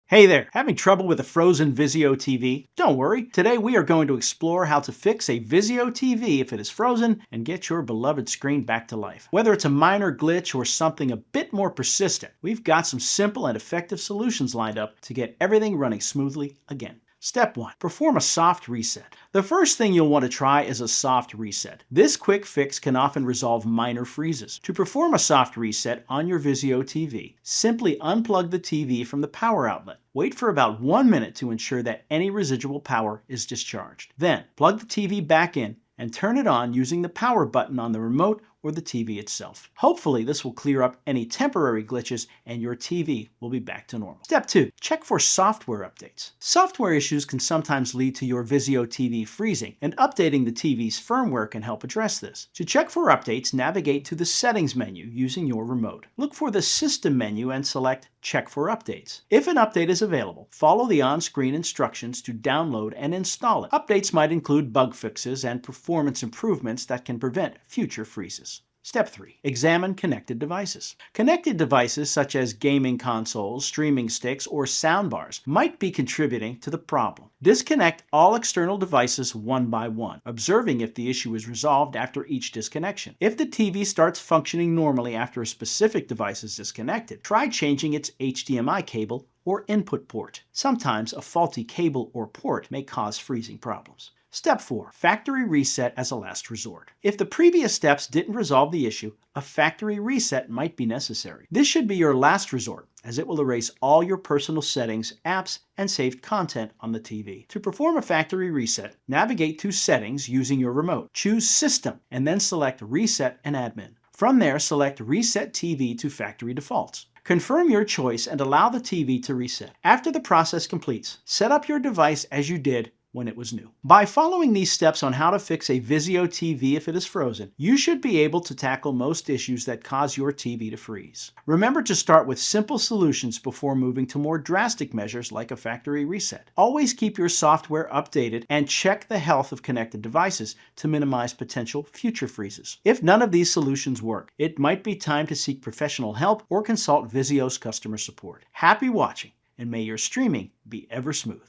Hey there, having trouble with a frozen Vizio TV? Don't worry, today we are going to explore how to fix a Vizio TV if it is frozen and get your beloved screen back to life. Whether it's a minor glitch or something a bit more persistent, we've got some simple and effective solutions lined up to get everything running smoothly again. Step 1. Perform a soft reset. The first thing you'll want to try is a soft reset. This quick fix can often resolve minor freezes. To perform a soft reset on your Vizio TV, simply unplug the TV from the power outlet. Wait for about 1 minute to ensure that any residual power is discharged. Then, plug the TV back in and turn it on using the power button on the remote or the TV itself. Hopefully this will clear up any temporary glitches and your TV will be back to normal. Step 2. Check for software updates. Software issues can sometimes lead to your Vizio TV freezing, and updating the TV's firmware can help address this. To check for updates, navigate to the Settings menu using your remote. Look for the System menu and select Check for Updates. If an update is available, follow the on-screen instructions to download and install it. Updates might include bug fixes and performance improvements that can prevent future freezes. Step 3. Examine connected devices. Connected devices such as gaming consoles, streaming sticks, or soundbars might be contributing to the problem. Disconnect all external devices one by one, observing if the issue is resolved after each disconnection. If the TV starts functioning normally after a specific device is disconnected, try changing its HDMI cable or input port. Sometimes a faulty cable or port may cause freezing problems. Step 4. Factory reset as a last resort. If the previous steps didn't resolve the issue, a factory reset might be necessary. This should be your last resort, as it will erase all your personal settings, apps, and saved content on the TV. To perform a factory reset, navigate to Settings using your remote. Choose System, and then select Reset and Admin. From there, select Reset TV to Factory Defaults. Confirm your choice and allow the TV to reset. After the process completes, set up your device as you did when it was new. By following these steps on how to fix a Vizio TV if it is frozen, you should be able to tackle most issues that cause your TV to freeze. Remember to start with simple solutions before moving to more drastic measures like a factory reset. Always keep your software updated and check the health of connected devices to minimize potential future freezes. If none of these solutions work, it might be time to seek professional help or consult Vizio's customer support. Happy watching, and may your streaming be ever smooth.